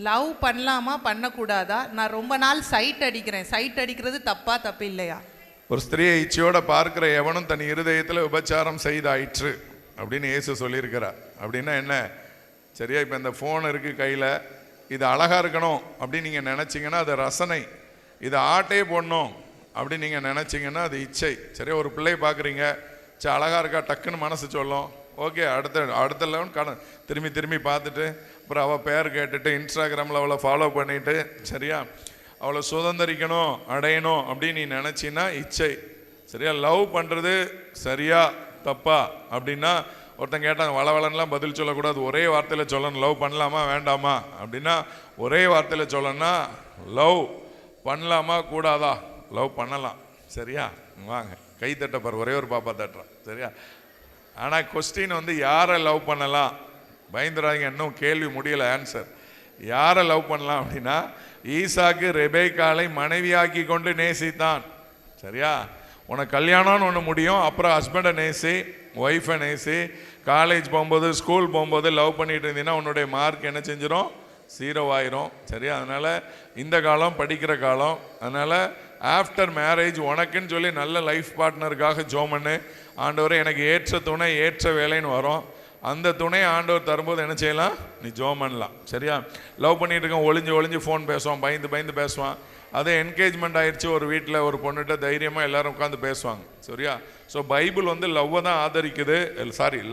Love பண்ணலாமா பண்ணக்கூடாதா? நான் ரொம்ப நாள் சைட் அடிக்கிறேன். சைட் அடிக்கிறது தப்பு இல்லையா? ஒரு ஸ்திரியை இச்சையோட பார்க்கிற எவனும் தன் இருதயத்தில் விபச்சாரம் செய்தாயிற்று அப்படின்னு இயேசு சொல்லியிருக்கிறார். அப்படின்னா என்ன? சரியா, இப்போ இந்த ஃபோன் இருக்குது கையில், இது அழகாக இருக்கணும் அப்படின்னு நீங்கள் நினச்சிங்கன்னா அது ரசனை. இது ஆட்டே போடணும் அப்படின்னு நீங்கள் நினச்சிங்கன்னா அது இச்சை. சரியா, ஒரு பிள்ளையை பார்க்குறீங்க, சரி அழகாக இருக்கா, டக்குன்னு மனசு சொல்லும், ஓகே அடுத்த லெவன் கடன் திரும்பி பார்த்துட்டு அப்புறம் அவள் பேர் கேட்டுட்டு இன்ஸ்டாகிராமில் அவளை ஃபாலோ பண்ணிவிட்டு, சரியா, அவளை சுதந்திரிக்கணும் அடையணும் அப்படின்னு நீ நினச்சின்னா இச்சை. சரியா, லவ் பண்ணுறது சரியா தப்பா அப்படின்னா ஒருத்தன் கேட்டாங்க, வளவலன்லாம் பதில் சொல்லக்கூடாது, ஒரே வார்த்தையில் சொல்லணும். லவ் பண்ணலாமா வேண்டாமா அப்படின்னா ஒரே வார்த்தையில் சொல்லணும்னா லவ் பண்ணலாமா கூடாதா? லவ் பண்ணலாம். சரியா, வாங்க கை தட்டப்பார், ஒரே ஒரு பாப்பா தட்டுறான். சரியா, ஆனால் கொஸ்டின் வந்து யாரை லவ் பண்ணலாம்? பயந்துடாதீங்க, இன்னும் கேள்வி முடியலை. ஆன்சர், யாரை லவ் பண்ணலாம் அப்படின்னா ஈசாக்கு ரெபேக்காளை மனைவியாக்கி கொண்டு நேசித்தான். சரியா, உனக்கு கல்யாணம்னு ஒன்று முடியும், அப்புறம் ஹஸ்பண்டை நேசி, ஒய்ஃபை நேசி. காலேஜ் போகும்போது ஸ்கூல் போகும்போது லவ் பண்ணிட்டு இருந்தீங்கன்னா உன்னுடைய மார்க் என்ன செஞ்சிடும்? 0 ஆயிரும். சரியா, அதனால் இந்த காலம் படிக்கிற காலம். அதனால் ஆஃப்டர் மேரேஜ் உனக்குன்னு சொல்லி நல்ல லைஃப் பார்ட்னருக்காக ஜோம் பண்ணு. ஆண்டவரே எனக்கு ஏற்ற துணை ஏற்ற வேலைன்னு வரும். அந்த துணை ஆண்டவர் தரும்போது என்ன செய்யலாம்? நீ ஜோம் பண்ணலாம். சரியா, லவ் பண்ணிட்டு இருக்க ஒளிஞ்சு ஃபோன் பேசுவான், பயந்து பேசுவான். அதே என்கேஜ்மெண்ட் ஆயிடுச்சு ஒரு வீட்டில், ஒரு பொண்ணுகிட்ட தைரியமாக எல்லாரும் உட்காந்து பேசுவாங்க. சரியா, ஸோ பைபிள் வந்து லவ்வை தான் ஆதரிக்குது.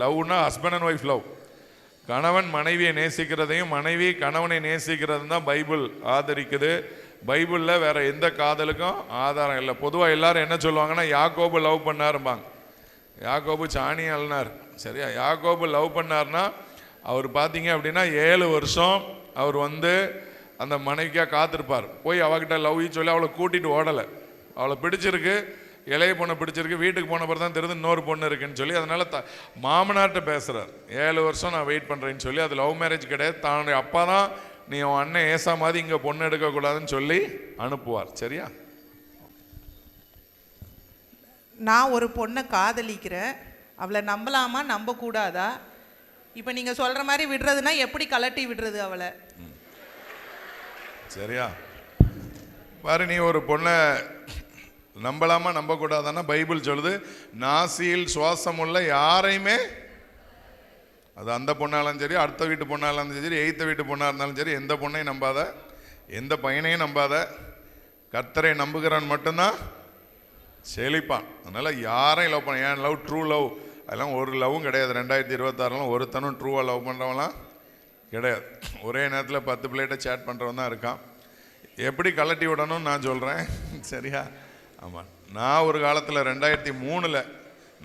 லவ்னா ஹஸ்பண்ட் அண்ட் ஒய்ஃப் லவ். கணவன் மனைவியை நேசிக்கிறதையும் மனைவி கணவனை நேசிக்கிறதும் தான் பைபிள் ஆதரிக்குது. பைபிளில் வேற எந்த காதலுக்கும் ஆதாரம் இல்லை. பொதுவாக எல்லாரும் என்ன சொல்லுவாங்கன்னா யாக்கோபு லவ் பண்ணாரும்பாங்க. யாக்கோபு சாணி அழுனார். சரியா, யாக்கோபு லவ் பண்ணார்னா அவர் பார்த்தீங்க அப்படின்னா 7 வருஷம் அவர் வந்து அந்த மனைவிக்காக காத்திருப்பார். போய் அவகிட்ட லவ் சொல்லி அவளை கூட்டிகிட்டு ஓடலை. அவளை பிடிச்சிருக்கு, இளைய பொண்ணை பிடிச்சிருக்கு, வீட்டுக்கு போன பிறகு தான் தெரியுது இன்னொரு பொண்ணு இருக்குன்னு சொல்லி. அதனால மாமனார்கிட்ட பேசுகிறார், 7 வருஷம் நான் வெயிட் பண்ணுறேன்னு சொல்லி. அது லவ் மேரேஜ் கிடையாது. தன்னுடைய அப்பா தான் நீ உன் அண்ணன் ஏசா மாதிரி இங்கே பொண்ணு எடுக்கக்கூடாதுன்னு சொல்லி அனுப்புவார். சரியா, நான் ஒரு பொண்ணை காதலிக்கிறேன், அவளை நம்பலாமா நம்பக்கூடாதா? இப்போ நீங்கள் சொல்கிற மாதிரி விடுறதுனா எப்படி கலட்டி விடுறது அவளை? சரியா, பாரு, நீ ஒரு பொண்ணை நம்பலாமா நம்பக்கூடாதான்னா பைபிள் சொல்லுது, நாசியில் சுவாசம் உள்ள யாரையுமே, அது அந்த பொண்ணாலும் சரி, அடுத்த வீட்டு பொண்ணாலும் இருந்தாலும் சரி, எய்த்த வீட்டு பொண்ணாக இருந்தாலும் சரி, எந்த பொண்ணையும் நம்பாத, எந்த பையனையும் நம்பாத, கர்த்தரை நம்புகிறவன் மட்டும்தான் செழிப்பான். அதனால் யாரையும் லவ் பண்ண, ஏன் லவ் ட்ரூ லவ் அதெல்லாம் ஒரு லவ்வும் கிடையாது. 2026 ஒருத்தனும் ட்ரூவாக லவ் பண்ணுறவங்களாம் கிடையாது. ஒரே நேரத்தில் 10 பிள்ளைகிட்ட சேட் பண்ணுறவன் தான் இருக்கான். எப்படி கலட்டி விடணும்னு நான் சொல்கிறேன். சரியா, ஆமாம், நான் ஒரு காலத்தில் 2003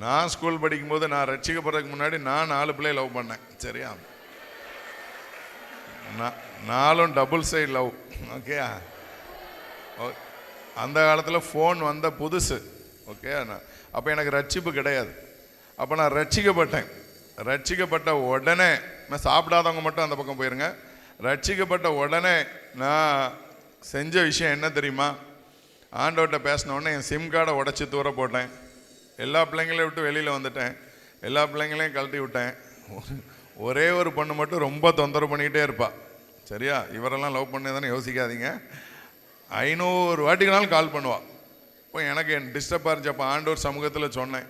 நான் ஸ்கூல் படிக்கும்போது, நான் ரட்சிக்கப்படுறதுக்கு முன்னாடி நான் 4 பிள்ளையை லவ் பண்ணேன். சரியா, 4 டபுள் சைடு லவ். ஓகே, அந்த காலத்தில் ஃபோன் வந்த புதுசு. ஓகே, அப்போ எனக்கு ரட்சிப்பு கிடையாது. அப்போ நான் ரட்சிக்கப்பட்ட உடனே, நான் சாப்பிடாதவங்க மட்டும் அந்த பக்கம் போயிருங்க. ரட்சிக்கப்பட்ட உடனே நான் செஞ்ச விஷயம் என்ன தெரியுமா? ஆண்டவர்கிட்ட பேசின உடனே என் சிம் கார்டை உடச்சி தூர போட்டேன். எல்லா பிள்ளைங்களையும் விட்டு வெளியில் வந்துட்டேன். எல்லா பிள்ளைங்களையும் கழட்டி விட்டேன். ஒரே ஒரு பொண்ணு மட்டும் ரொம்ப தொந்தரவு பண்ணிக்கிட்டே இருப்பாள். சரியா, இவரெல்லாம் லவ் பண்ணி தானே யோசிக்காதீங்க. 500 வாட்டிக்குனாலும் கால் பண்ணுவாள். இப்போ எனக்கு டிஸ்டர்பாக இருந்துச்சு. அப்போ ஆண்டவர் சமூகத்தில் சொன்னேன்,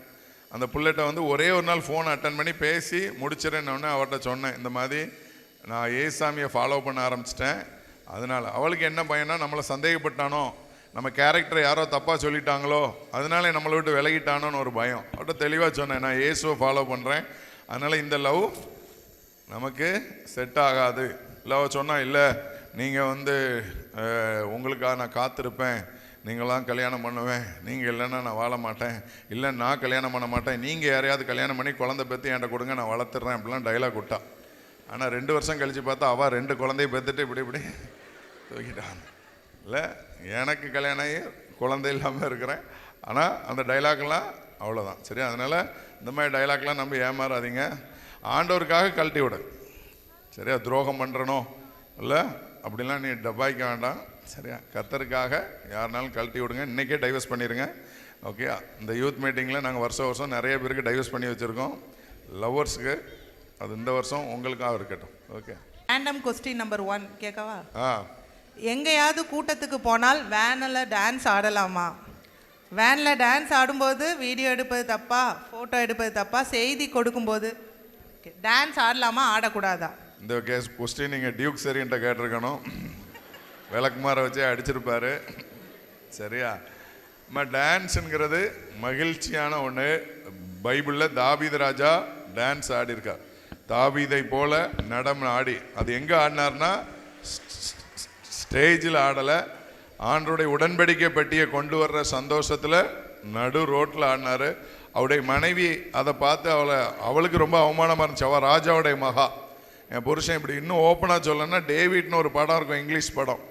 அந்த பிள்ளைகிட்ட வந்து ஒரே ஒரு நாள் ஃபோன் அட்டன் பண்ணி பேசி முடிச்சிடறேன்னு அவர்கிட்ட சொன்னேன், இந்த மாதிரி நான் ஏசாமியை ஃபாலோ பண்ண ஆரம்பிச்சிட்டேன். அதனால் அவளுக்கு என்ன பயனா, நம்மளை சந்தேகப்பட்டானோ, நம்ம கேரக்டரை யாரோ தப்பாக சொல்லிட்டாங்களோ, அதனால நம்மளை விட்டு விலகிட்டானோன்னு ஒரு பயம். அவர்கிட்ட தெளிவாக சொன்னேன், நான் இயேசுவை ஃபாலோ பண்ணுறேன், அதனால் இந்த லவ் நமக்கு செட் ஆகாது. லவ் சொன்னால், இல்லை நீங்கள் வந்து உங்களுக்காக நான் காத்திருப்பேன், நீங்களாம் கல்யாணம் பண்ணுவேன், நீங்கள் இல்லைன்னா நான் வாழ மாட்டேன், இல்லை நான் கல்யாணம் பண்ண மாட்டேன், நீங்கள் யாரையாவது கல்யாணம் பண்ணி குழந்தை பெற்று என்கிட்ட கொடுங்க, நான் வளர்த்துறேன், அப்படிலாம் டைலாக் விட்டா. ஆனால் 2 வருஷம் கழித்து பார்த்தா அவள் 2 குழந்தைய பெற்றுட்டு இப்படி தூக்கிட்டான். இல்லை, எனக்கு கல்யாணம் ஆகி குழந்தை இல்லாமல் இருக்கிறேன். ஆனால் அந்த டைலாக்லாம் அவ்வளோதான். சரி, அதனால் இந்த மாதிரி டைலாக்லாம் நம்ம ஏமாறாதீங்க. ஆண்டவருக்காக கழட்டி விடு. சரியா, துரோகம் பண்ணுறனோ இல்லை அப்படிலாம் நீ டப்பாய்க்க வேண்டாம். சரியா, கர்த்தருக்காக யாருனாலும் கழட்டி விடுங்க. இன்றைக்கே டைவர்ஸ் பண்ணிடுங்க. ஓகே, இந்த யூத் மீட்டிங்கில் நாங்கள் வருஷம் நிறைய பேருக்கு டைவர்ஸ் பண்ணி வச்சுருக்கோம். லவ்வர்ஸுக்கு அது இந்த வருஷம் உங்களுக்காக இருக்கட்டும். ஓகே. ரேண்டம் கொஸ்டின் நம்பர் 1 கேட்கவா? ஆ எங்கேயாவது கூட்டத்துக்கு போனால் வேனில் டான்ஸ் ஆடலாமா? வேனில் டான்ஸ் ஆடும்போது வீடியோ எடுப்பது தப்பா, ஃபோட்டோ எடுப்பது தப்பா, செய்தி கொடுக்கும்போது டான்ஸ் ஆடலாமா ஆடக்கூடாதா? இந்த கொஸ்டின் நீங்கள் டியூக் சரின்ட்ட கேட்டிருக்கணும். விளக்குமாரை வச்சே அடிச்சிருப்பாரு. சரியா? நம்ம டான்ஸுங்கிறது மகிழ்ச்சியான ஒன்று. பைபிளில் தாவீது ராஜா டான்ஸ் ஆடியிருக்கார். தாவீதை போல நடம் ஆடி, அது எங்கே ஆடினார்னா ஸ்டேஜில் ஆடலை, ஆண்டருடைய உடன்படிக்கை பெட்டியை கொண்டு வர்ற சந்தோஷத்தில் நடு ரோட்டில் ஆடினார். அவருடைய மனைவி அதை பார்த்து அவளுக்கு ரொம்ப அவமானமாக இருந்துச்சு. அவள் ராஜாவுடைய மகா. என் புருஷன் இப்படி இன்னும் ஓப்பனாக சொல்லணும்னா டேவிட்னு ஒரு படம் இருக்கும், இங்கிலீஷ் படம்.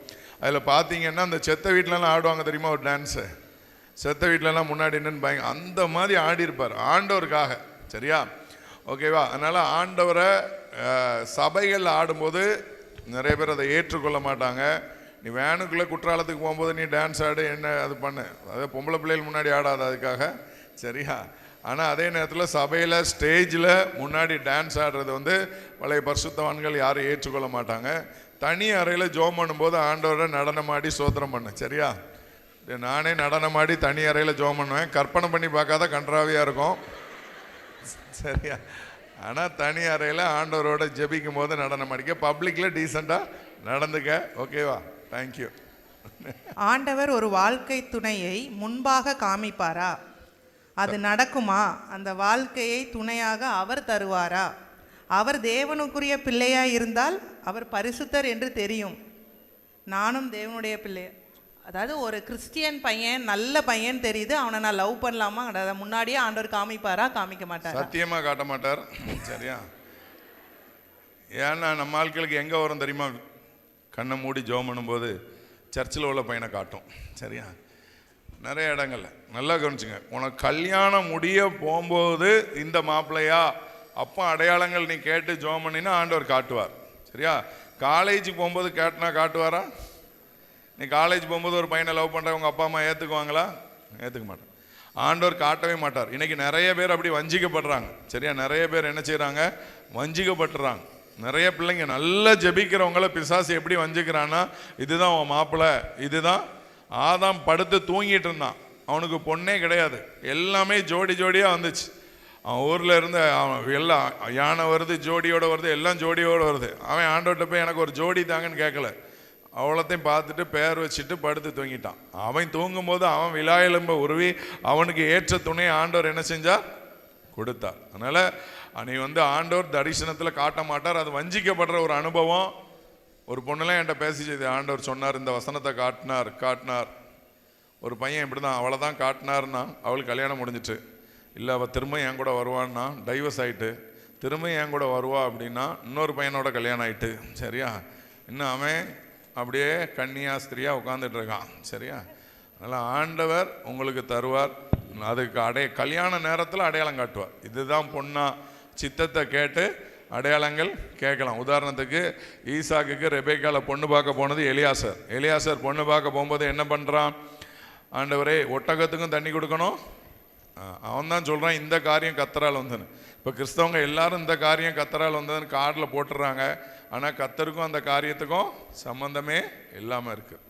அதில் பார்த்தீங்கன்னா அந்த செத்த வீட்டிலலாம் ஆடுவாங்க தெரியுமா ஒரு டான்ஸு. செத்த வீட்டிலலாம் முன்னாடி என்னன்னு பயங்க அந்த மாதிரி ஆடி இருப்பார் ஆண்டவருக்காக. சரியா? ஓகேவா? அதனால் ஆண்டவரை சபைகள் ஆடும்போது நிறைய பேர் அதை ஏற்றுக்கொள்ள மாட்டாங்க. நீ வேனுக்குள்ளே குற்றாலத்துக்கு போகும்போது நீ டான்ஸ் ஆடு, என்ன அது பண்ணு, அதாவது பொம்பளை பிள்ளைகள் முன்னாடி ஆடாது அதுக்காக. சரியா? ஆனால் அதே நேரத்தில் சபையில் ஸ்டேஜில் முன்னாடி டான்ஸ் ஆடுறது பழைய பரிசுத்தவான்கள் யாரும் ஏற்றுக்கொள்ள மாட்டாங்க. தனி அறையில் ஜோம் பண்ணும்போது ஆண்டவரை நடனமாடி சோத்திரம் பண்ணு. சரியா? நானே நடனமாடி தனி அறையில் ஜோம் பண்ணுவேன். கற்பனை பண்ணி பார்க்காத கன்றாவியாக இருக்கும். சரியா? ஆனால் தனி அறையில் ஆண்டவரோட ஜெபிக்கும் போது நடனம் அடிக்க, பப்ளிக்கில் டீசெண்டாக நடந்துக்க. ஓகேவா? தேங்க்யூ. ஆண்டவர் ஒரு வாழ்க்கை துணையை முன்பாக காமிப்பாரா? அது நடக்குமா? அந்த வாழ்க்கையை துணையாக அவர் தருவாரா? அவர் தேவனுக்குரிய பிள்ளையாக இருந்தால் அவர் பரிசுத்தர் என்று தெரியும். நானும் தேவனுடைய பிள்ளை. அதாவது ஒரு கிறிஸ்டியன் பையன் நல்ல பையன் தெரியுது, அவனை நான் லவ் பண்ணலாமா? அதை முன்னாடியே ஆண்டவர் காமிப்பாரா, காமிக்க மாட்டார்? சத்தியமாக காட்ட மாட்டார். சரியா? ஏன்னா நம்ம ஆட்களுக்கு எங்கே வரும் தெரியுமா? கண்ணை மூடி ஜெபம் பண்ணும்போது சர்ச்சில் உள்ள பையனை காட்டும். சரியா? நிறைய இடங்கள்ல நல்லா கவனிச்சுங்க. உனக்கு கல்யாணம் முடிய போகும்போது இந்த மாப்பிள்ளையா அப்போ அடையாளங்கள் நீ கேட்டு ஜெபம் பண்ணினா ஆண்டவர் காட்டுவார். சரியா? காலேஜுக்கு போகும்போது கேட்டினா காட்டுவாரா? நீ காலேஜ் போகும்போது ஒரு பையனை லவ் பண்ணுற உங்கள் அப்பா அம்மா ஏற்றுக்குவாங்களா? ஏற்றுக்க மாட்டார். ஆண்டவர் காட்டவே மாட்டார். இன்றைக்கி நிறைய பேர் அப்படி வஞ்சிக்கப்படுறாங்க. சரியா? நிறைய பேர் என்ன செய்கிறாங்க? வஞ்சிக்கப்பட்டுறாங்க. நிறைய பிள்ளைங்க நல்லா ஜெபிக்கிறவங்கள பிசாசு எப்படி வஞ்சிக்கிறான்னா, இதுதான் உன் மாப்பிள்ளை, இதுதான். ஆதாம் படுத்து தூங்கிட்டு இருந்தான், அவனுக்கு பொண்ணே கிடையாது, எல்லாமே ஜோடி ஜோடியாக வந்துச்சு. அவன் ஊரில் இருந்த அவன் எல்லாம் யானை வருது ஜோடியோடு வருது, எல்லாம் ஜோடியோடு வருது. அவன் ஆண்டவர்கிட்ட போய் எனக்கு ஒரு ஜோடி தாங்கன்னு கேட்கல, அவ்வளோத்தையும் பார்த்துட்டு பேர் வச்சுட்டு படுத்து தூங்கிட்டான். அவன் தூங்கும்போது அவன் விழா எலும்பை உருவி அவனுக்கு ஏற்ற துணையை ஆண்டவர் என்ன செஞ்சா? கொடுத்தார். அதனால் நீ ஆண்டவர் தரிசனத்தில் காட்ட மாட்டார். அது வஞ்சிக்கப்படுற ஒரு அனுபவம். ஒரு பொண்ணுலாம் என்கிட்ட பேசி செய்து ஆண்டவர் சொன்னார், இந்த வசனத்தை காட்டினார். ஒரு பையன் இப்படி தான் அவளை தான் காட்டினார்னா அவளுக்கு கல்யாணம் முடிஞ்சிட்டு, இல்லை அவள் திரும்ப என் கூட வருவான்னா டைவர்ஸ் ஆகிட்டு, திரும்ப என் கூட வருவா அப்படின்னா இன்னொரு பையனோட கல்யாணம் ஆகிட்டு. சரியா? இன்னும் அவன் அப்படியே கன்னியாஸ்திரியாக உட்காந்துட்டு இருக்கான். சரியா? அதனால் ஆண்டவர் உங்களுக்கு தருவார். அதுக்கு கல்யாண நேரத்தில் அடையாளம் காட்டுவார். இதுதான் பொண்ணா சித்தத்தை கேட்டு அடையாளங்கள் கேட்கலாம். உதாரணத்துக்கு ஈசாக்குக்கு ரெபேக்கால பொண்ணு பார்க்க போனது எலியாசர் பொண்ணு பார்க்க போகும்போது என்ன பண்ணுறான்? ஆண்டவரே ஒட்டகத்துக்கும் தண்ணி கொடுக்கணும். அவன் தான் சொல்கிறான் இந்த காரியம் கத்தரால் வந்ததுன்னு. இப்போ கிறிஸ்தவங்க எல்லாரும் இந்த காரியம் கத்தரால் வந்ததுன்னு கார்டில் போட்டுடுறாங்க. ஆனால் கத்தருக்கும் அந்த காரியத்துக்கும் சம்பந்தமே இல்லாமல் இருக்குது.